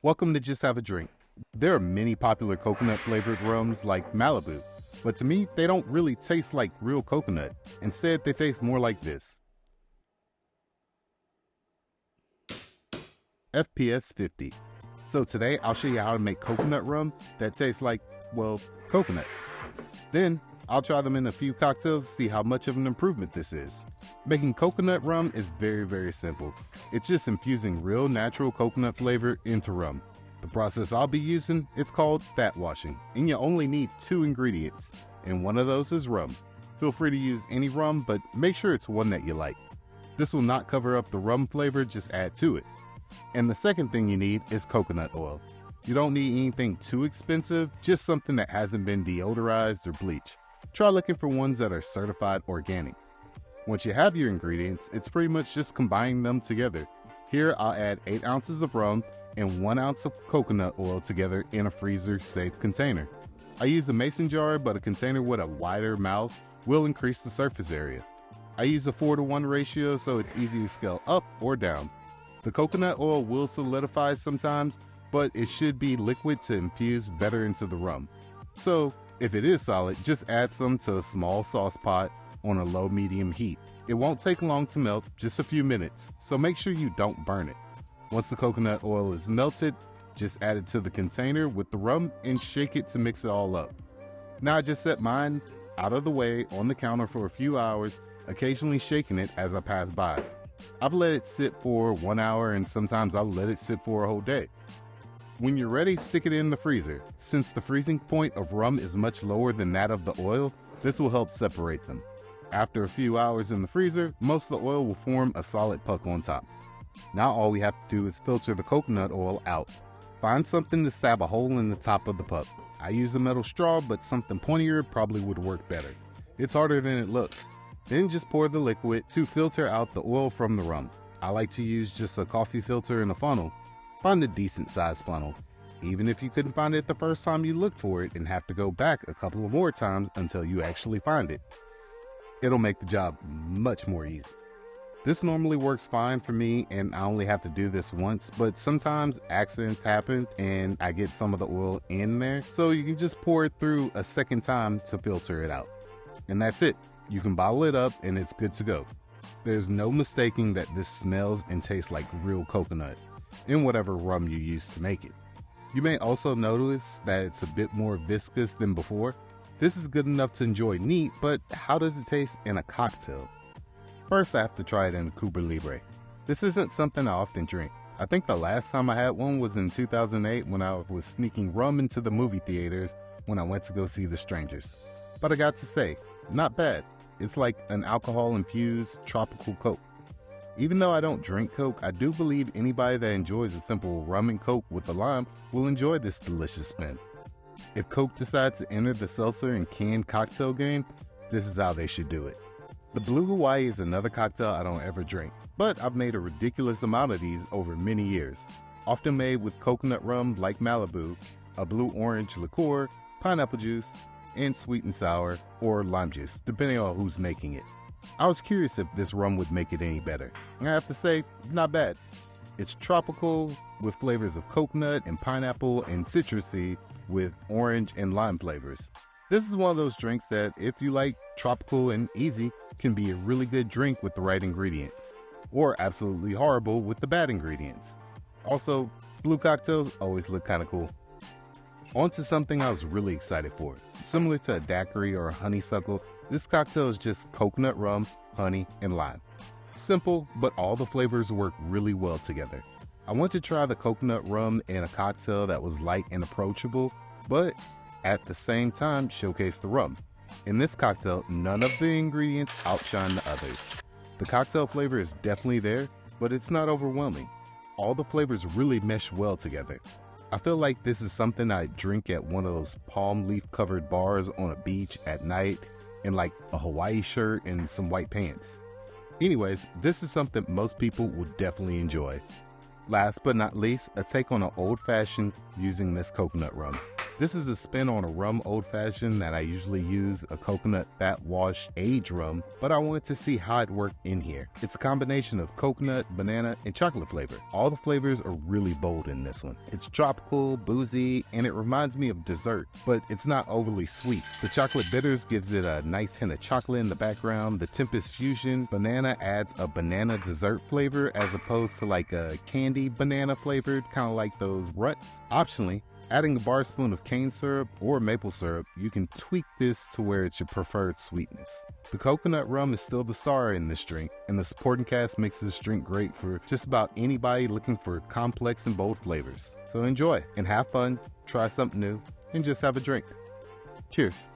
Welcome to Just Have a Drink. There are many popular coconut flavored rums like Malibu, but to me, they don't really taste like real coconut. Instead, they taste more like this. FPS 50. So today, I'll show you how to make coconut rum that tastes like, well, coconut. Then, I'll try them in a few cocktails to see how much of an improvement this is. Making coconut rum is very simple. It's just infusing real natural coconut flavor into rum. The process I'll be using, it's called fat washing, and you only need 2 ingredients, and one of those is rum. Feel free to use any rum, but make sure it's one that you like. This will not cover up the rum flavor, just add to it. And the second thing you need is coconut oil. You don't need anything too expensive, just something that hasn't been deodorized or bleached. Try looking for ones that are certified organic. Once you have your ingredients, it's pretty much just combining them together. Here I'll add 8 ounces of rum and 1 ounce of coconut oil together in a freezer-safe container. I use a mason jar, but a container with a wider mouth will increase the surface area. I use a 4:1 ratio so it's easy to scale up or down. The coconut oil will solidify sometimes, but it should be liquid to infuse better into the rum. So if it is solid, just add some to a small sauce pot on a low-medium heat. It won't take long to melt, just a few minutes, so make sure you don't burn it. Once the coconut oil is melted, just add it to the container with the rum and shake it to mix it all up. Now I just set mine out of the way on the counter for a few hours, occasionally shaking it as I pass by. I've let it sit for 1 hour and sometimes I'll let it sit for a whole day. When you're ready, stick it in the freezer. Since the freezing point of rum is much lower than that of the oil, this will help separate them. After a few hours in the freezer, most of the oil will form a solid puck on top. Now all we have to do is filter the coconut oil out. Find something to stab a hole in the top of the puck. I use a metal straw, but something pointier probably would work better. It's harder than it looks. Then just pour the liquid to filter out the oil from the rum. I like to use just a coffee filter and a funnel. Find a decent sized funnel. Even if you couldn't find it the first time you looked for it and have to go back a couple of more times until you actually find it. It'll make the job much more easy. This normally works fine for me and I only have to do this once, but sometimes accidents happen and I get some of the oil in there. So you can just pour it through a second time to filter it out. And that's it. You can bottle it up and it's good to go. There's no mistaking that this smells and tastes like real coconut in whatever rum you use to make it. You may also notice that it's a bit more viscous than before. This is good enough to enjoy neat, but how does it taste in a cocktail? First, I have to try it in a Cuba Libre. This isn't something I often drink. I think the last time I had one was in 2008 when I was sneaking rum into the movie theaters when I went to go see The Strangers. But I got to say, not bad. It's like an alcohol-infused tropical Coke. Even though I don't drink Coke, I do believe anybody that enjoys a simple rum and Coke with a lime will enjoy this delicious spin. If Coke decides to enter the seltzer and canned cocktail game, this is how they should do it. The Blue Hawaii is another cocktail I don't ever drink, but I've made a ridiculous amount of these over many years. Often made with coconut rum like Malibu, a blue orange liqueur, pineapple juice, and sweet and sour or lime juice, depending on who's making it. I was curious if this rum would make it any better. I have to say, not bad. It's tropical with flavors of coconut and pineapple and citrusy with orange and lime flavors. This is one of those drinks that, if you like tropical and easy, can be a really good drink with the right ingredients, or absolutely horrible with the bad ingredients. Also, blue cocktails always look kind of cool. On to something I was really excited for. Similar to a daiquiri or a honeysuckle, this cocktail is just coconut rum, honey, and lime. Simple, but all the flavors work really well together. I want to try the coconut rum in a cocktail that was light and approachable, but at the same time showcase the rum. In this cocktail, none of the ingredients outshine the others. The cocktail flavor is definitely there, but it's not overwhelming. All the flavors really mesh well together. I feel like this is something I'd drink at one of those palm leaf covered bars on a beach at night in like a Hawaii shirt and some white pants. Anyways, this is something most people will definitely enjoy. Last but not least, a take on an old-fashioned using this coconut rum. This is a spin on a rum old-fashioned that I usually use, a coconut fat wash aged rum, but I wanted to see how it worked in here. It's a combination of coconut, banana, and chocolate flavor. All the flavors are really bold in this one. It's tropical, boozy, and it reminds me of dessert, but it's not overly sweet. The chocolate bitters gives it a nice hint of chocolate in the background. The Tempest Fusion banana adds a banana dessert flavor as opposed to like a candy banana flavored, kind of like those ruts. Optionally, adding a bar spoon of cane syrup or maple syrup, you can tweak this to where it's your preferred sweetness. The coconut rum is still the star in this drink, and the supporting cast makes this drink great for just about anybody looking for complex and bold flavors. So enjoy and have fun, try something new, and just have a drink. Cheers.